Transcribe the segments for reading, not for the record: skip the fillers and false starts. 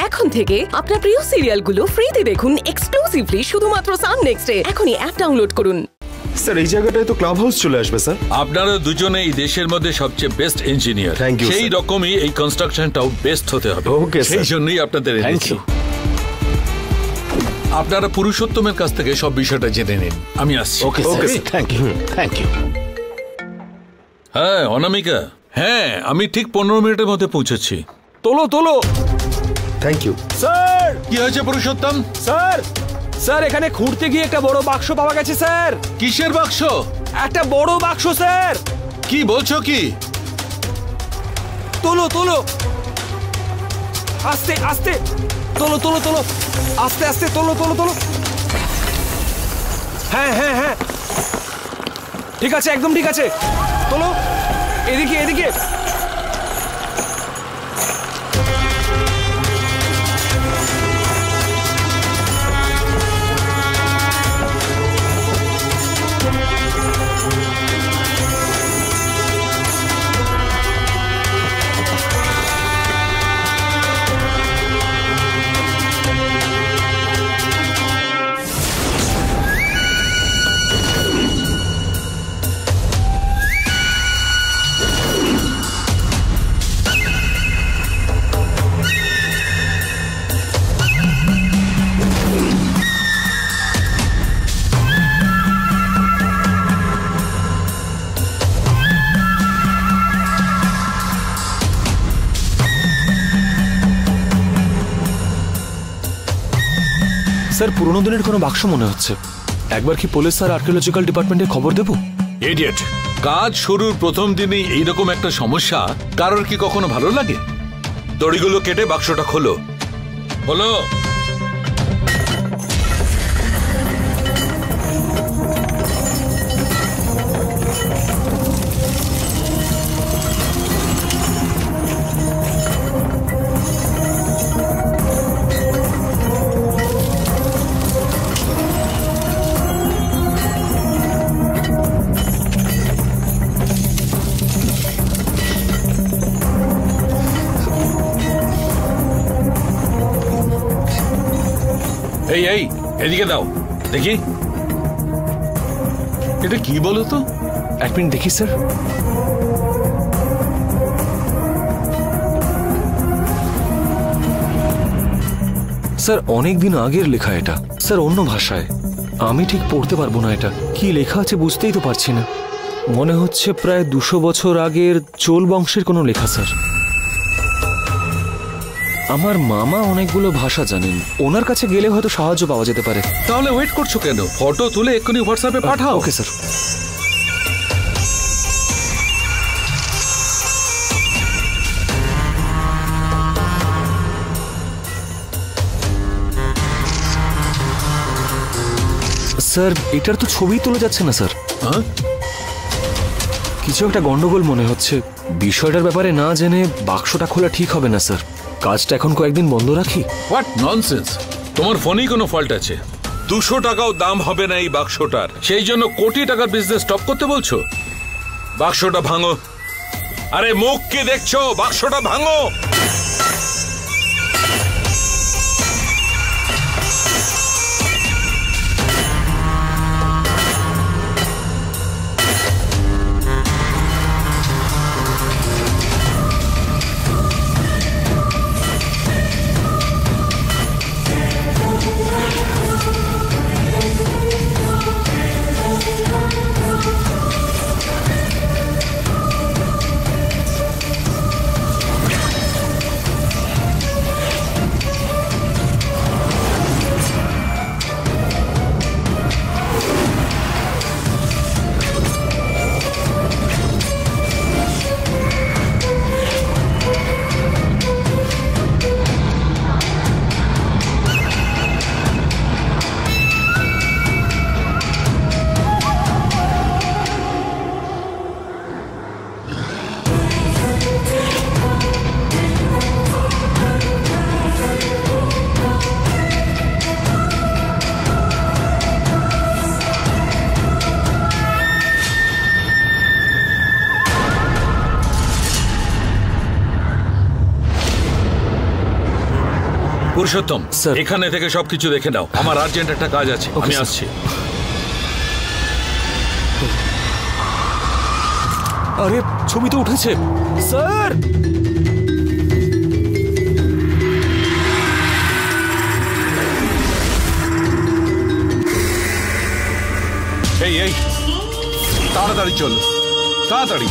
এখন থেকে আপনার প্রিয় সিরিয়ালগুলো ফ্রিতে দেখুন এক্সক্লুসিভলি শুধুমাত্র সান নেক্সটে। এখনই অ্যাপ ডাউনলোড করুন। স্যার এই জায়গাটায় তো ক্লাব হাউস চলে আসবে স্যার। আপনারা দুজনে এই দেশের মধ্যে সবচেয়ে বেস্ট ইঞ্জিনিয়ার। Thank you. সেই রকমই এই কনস্ট্রাকশনটাও বেস্ট হতে হবে। Okay sir. সেই জন্যই আপনাদের এনেছি। আপনারা পুরুষোত্তমের কাছ থেকে সব বিষয়টা জেনে নিন। আমি আসছি। Okay sir, thank you. Thank you. হ্যাঁ অনামিকা, হ্যাঁ আমি ঠিক 15 মিনিটের মধ্যে পৌঁছেছি। তোলো তোলো। Thank you sir. কি হয়েছে পুরুষোত্তম? স্যার স্যার এখানে খুঁড়তে গিয়ে একটা বড় বাক্স পাওয়া গেছে স্যার। কিসের বাক্স? একটা বড় বাক্স স্যার। কি বলছো কি? তোলো তোলো, আস্তে আস্তে তোলো তোলো তোলো, আস্তে আস্তে তোলো তোলো তোলো। হ্যাঁ হ্যাঁ হ্যাঁ ঠিক আছে, একদম ঠিক আছে। তোলো, এদিকে এদিকে। স্যার পুরোনো দিনের কোনো বাক্স মনে হচ্ছে। একবার কি পুলিশ আর আর্কিওলজিক্যাল ডিপার্টমেন্টে খবর দেবো? ইডিয়েট, কাজ শুরুর প্রথম দিনেই এইরকম একটা সমস্যা কারোর কি কখনো ভালো লাগে? দড়িগুলো কেটে বাক্সটা খোলো। হলো? এই এই এদিকে দাও দেখি, এটা কি বলো তো? এক মিনিট দেখি স্যার। স্যার অনেক দিন আগের লেখা এটা স্যার, অন্য ভাষায়। আমি ঠিক পড়তে পারবো না, এটা কি লেখা আছে বুঝতেই তো পারছি না। মনে হচ্ছে প্রায় 200 বছর আগের চোল বংশের কোনো লেখা স্যার। আমার মামা অনেকগুলো ভাষা জানেন, ওনার কাছে গেলে হয়তো সাহায্য পাওয়া যেতে পারে। তাহলে ওয়েট করছো কেন? ফটো তুলে এক্ষুনি হোয়াটসঅ্যাপে পাঠাও। Okay sir. স্যার এটার তো ছবি তোলা যাচ্ছে না স্যার। হ্যাঁ, কিছু একটা গন্ডগোল মনে হচ্ছে। বিষয়টার ব্যাপারে না জেনে বাক্সটা খোলা ঠিক হবে না স্যার। কাজটা এখন কয়েকদিন বন্ধ রাখি। What nonsense! তোমার ফোনেই কোনো ফল্ট আছে? 200 টাকাও দাম হবে না এই বাক্সটার, সেই জন্য কোটি টাকার বিজনেস স্টপ করতে বলছো? বাক্সটা ভাঙো। আরে মুখ কি দেখছো? বাক্সটা ভাঙো। পুরুষোত্তম স্যার। এখানে থেকে সবকিছু দেখে নাও, আমার আর্জেন্ট একটা কাজ আছে, ওকে, আমি স্যার। আসছি। আরে ছবি তো উঠেছে স্যার। এই তাড়াতাড়ি চলো, তাড়াতাড়ি।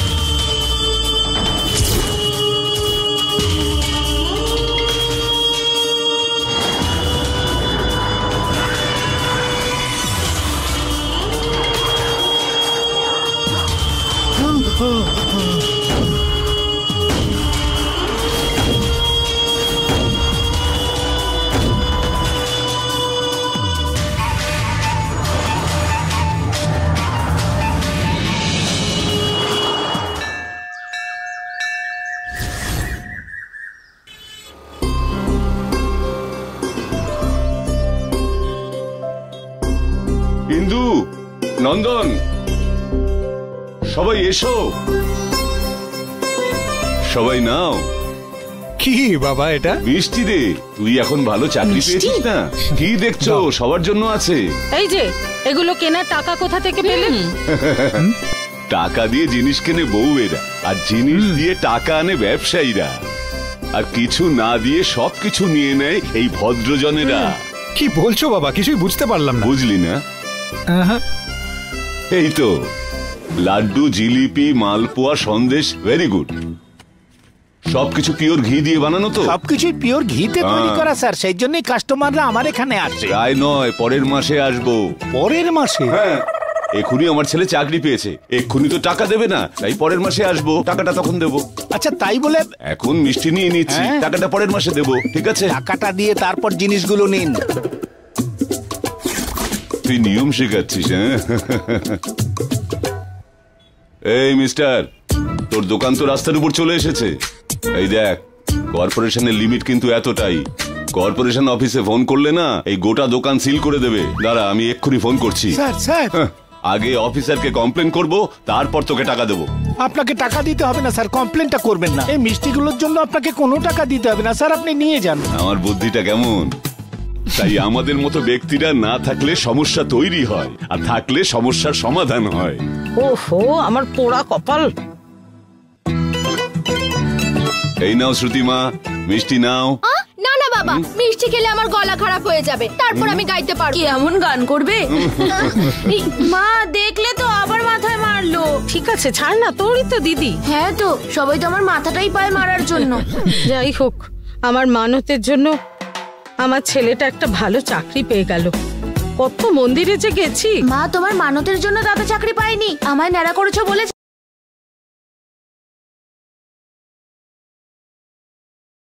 ইন্দু, নন্দন, সবাই এসো, সবাই নাও। কি বাবা এটা? মিষ্টি রে, তুই এখন ভালো চাকরি পেয়েছিস না? কি দেখছো, সবার জন্য আছে। এই যে এগুলো কেনার টাকা কোথা থেকে পেলেন? টাকা দিয়ে জিনিস কেনে বউয়েরা, আর জিনিস দিয়ে টাকা আনে ব্যবসায়ীরা, আর কিছু না দিয়ে সবকিছু নিয়ে নেয় এই ভদ্রজনেরা। কি বলছো বাবা, কিছুই বুঝতে পারলাম না। বুঝলি না? আহা, এই তো লাড্ডু, জিলিপি, মালপোয়া, সন্দেশ, ভেরি গুড। সবকিছু পিওর ঘি দিয়ে বানানো তো? সবকিছুই পিওর ঘিতে তৈরি হ্যাঁ। করা স্যার, সেই জন্যই কাস্টমাররা আমার এখানে আসে। প্রায় নয়, পরের মাসে আসবো। পরের মাসে? হ্যাঁ, এক্ষুনি আমার ছেলে চাকরি পেয়েছে, এক্ষুনি তো টাকা দেবে না, তাই পরের মাসে আসবো, টাকাটা তখন দেবো। আচ্ছা তাই বলে এখন মিষ্টি নিয়ে নিচ্ছি, হ্যাঁ। টাকাটা পরের মাসে দেবো, ঠিক আছে? টাকাটা দিয়ে তারপর জিনিসগুলো নিন। তুই নিয়ম শেখাচ্ছিস, হ্যাঁ? এই মিস্টার, তোর দোকান তো রাস্তার উপর চলে এসেছে। এই দেখ, কর্পোরেশনের লিমিট কিন্তু এতটাই। কর্পোরেশন অফিসে ফোন করলে না, এই গোটা দোকান সিল করে দেবে। দাঁড়া, আমি এক্ষুনি ফোন করছি। স্যার স্যার, হ্যাঁ, আগে অফিসারকে কমপ্লেন করব, তারপর তোকে টাকা দেবো। আপনাকে টাকা দিতে হবে না স্যার, কমপ্লেনটা করবেন না। এই মিষ্টিগুলোর জন্য আপনাকে কোনো টাকা দিতে হবে না স্যার, আপনি নিয়ে যান। আমার বুদ্ধিটা কেমন? তাই আমাদের মতো ব্যক্তিরা না থাকলে সমস্যা তৈরি হয়, আর থাকলে সমস্যার সমাধান হয়। ওহো, আমার পোড়া কপাল। এই নাও শ্রুতিমা, মিষ্টি নাও। না না বাবা, মিষ্টি খেলে আমার গলা খারাপ হয়ে যাবে, তারপর আমি গাইতে পারবো। এমন গান করবে? মা দেখলে তো আবার মাথায় মারলো। ঠিক আছে ছাড় না, তোরই তো দিদি। হ্যাঁ তো, সবাই তো আমার মাথাটাই পায় মারার জন্য। যাই হোক, আমার মানতের জন্য আমার ছেলেটা একটা ভালো চাকরি পেয়ে গেল। কত মন্দিরে যে গেছি। মা, তোমার মানতের জন্য দাদা চাকরি পায়নি, আমায় ন্যাড়া করেছো বলে